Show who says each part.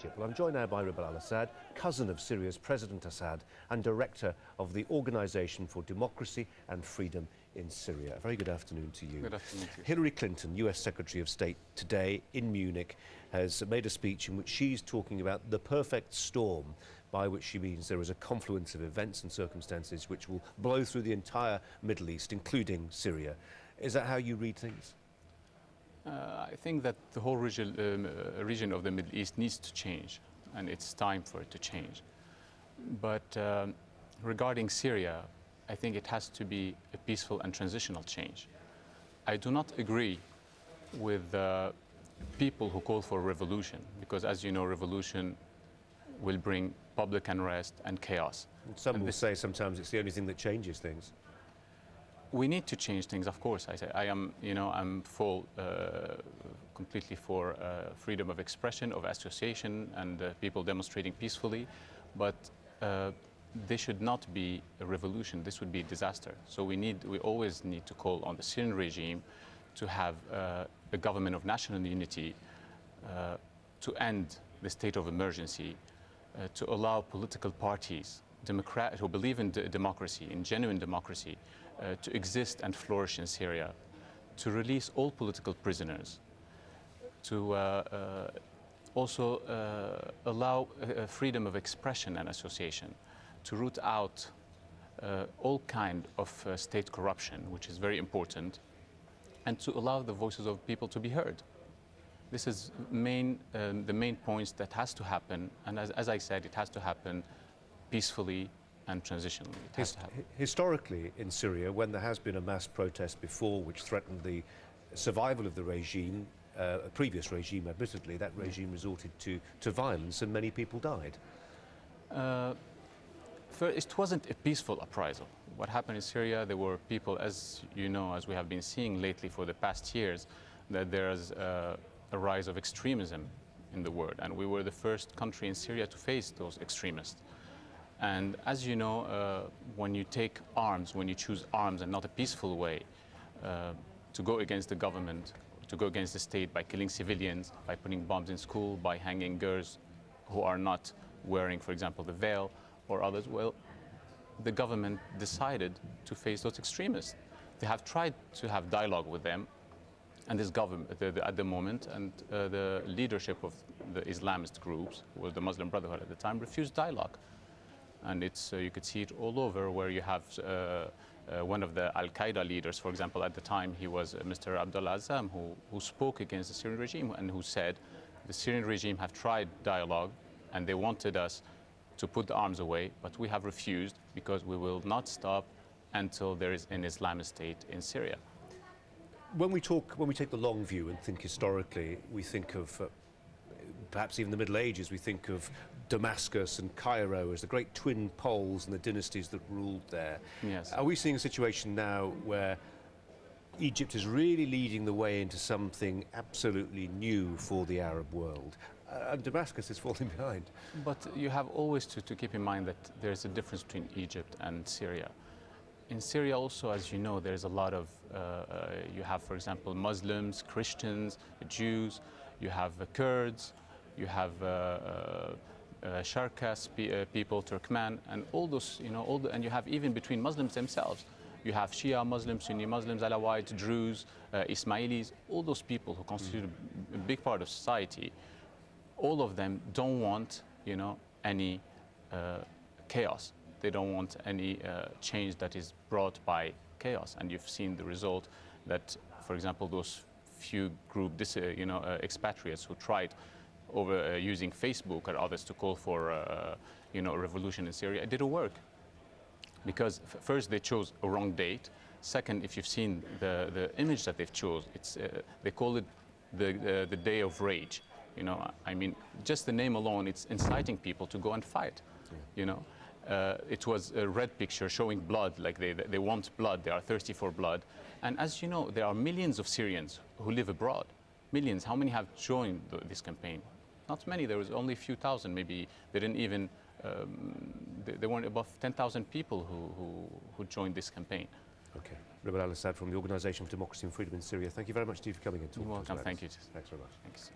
Speaker 1: Well, I'm joined now by Ribal Al-Assad, cousin of Syria's President Assad and director of the Organisation for Democracy and Freedom in Syria. A very good afternoon to you.
Speaker 2: Good afternoon to you.
Speaker 1: Hillary Clinton, US Secretary of State, today in Munich has made a speech in which she's talking about the perfect storm, by which she means there is a confluence of events and circumstances which will blow through the entire Middle East, including Syria. Is that how you read things?
Speaker 2: I think that the whole region of the Middle East needs to change, and it's time for it to change. But regarding Syria, I think it has to be a peaceful and transitional change. I do not agree with people who call for revolution, because as you know, revolution will bring public unrest and chaos.
Speaker 1: Some will say sometimes it's the only thing that changes things.
Speaker 2: We need to change things, of course. I am, I'm completely for freedom of expression, of association, and people demonstrating peacefully. But this should not be a revolution. This would be a disaster. So we always need to call on the Syrian regime to have a government of national unity, to end the state of emergency, to allow political parties, who believe in democracy, in genuine democracy, to exist and flourish in Syria, to release all political prisoners, to also allow freedom of expression and association, to root out all kind of state corruption, which is very important, and to allow the voices of people to be heard. This is the main points that has to happen, and as I said, it has to happen peacefully and transitionally. It has to happen.
Speaker 1: Historically in Syria, when there has been a mass protest before which threatened the survival of the regime, a previous regime admittedly, that regime resorted to violence and many people died.
Speaker 2: It wasn't a peaceful uprisal. What happened in Syria, there were people, as you know, as we have been seeing lately for the past years, that there is a rise of extremism in the world, and we were the first country in Syria to face those extremists. And as you know, when you take arms, when you choose arms and not a peaceful way to go against the government, to go against the state by killing civilians, by putting bombs in school, by hanging girls who are not wearing, for example, the veil or others, well, the government decided to face those extremists. They have tried to have dialogue with them, and this government, at the moment, and the leadership of the Islamist groups, who was the Muslim Brotherhood at the time, refused dialogue. And it's, you could see it all over, where you have one of the Al-Qaeda leaders, for example, at the time he was Mr. Abdullah Azzam, who spoke against the Syrian regime and who said the Syrian regime have tried dialogue and they wanted us to put the arms away, but we have refused because we will not stop until there is an Islamic state in Syria.
Speaker 1: When we take the long view and think historically, we think of perhaps even the Middle Ages, we think of Damascus and Cairo as the great twin poles and the dynasties that ruled there.
Speaker 2: Yes.
Speaker 1: Are we seeing a situation now where Egypt is really leading the way into something absolutely new for the Arab world? And Damascus is falling behind.
Speaker 2: But you have always to keep in mind that there's a difference between Egypt and Syria. In Syria also, as you know, there's a lot of, you have, for example, Muslims, Christians, Jews, you have Kurds, you have Sharkas people, Turkmen, and all those, and you have even between Muslims themselves, you have Shia Muslims, Sunni Muslims, Alawite, Druze, Ismailis, all those people who constitute a big part of society. All of them don't want, any chaos. They don't want any change that is brought by chaos. And you've seen the result that, for example, those few expatriates who tried over using Facebook or others to call for a revolution in Syria, it didn't work. Because first they chose a wrong date. Second, if you've seen the image that they've chose, they call it the day of rage. I mean, just the name alone, it's inciting people to go and fight. It was a red picture showing blood, like they want blood, they are thirsty for blood. And as you know, there are millions of Syrians who live abroad. Millions. How many have joined this campaign? Not many. There was only a few thousand. Maybe they didn't even, there weren't above 10,000 people who joined this campaign.
Speaker 1: Okay. Ribal Al-Assad from the Organisation for Democracy and Freedom in Syria. Thank you very much, Steve, for coming in.
Speaker 2: You're welcome. Thank you.
Speaker 1: Thanks very much.
Speaker 2: Thanks.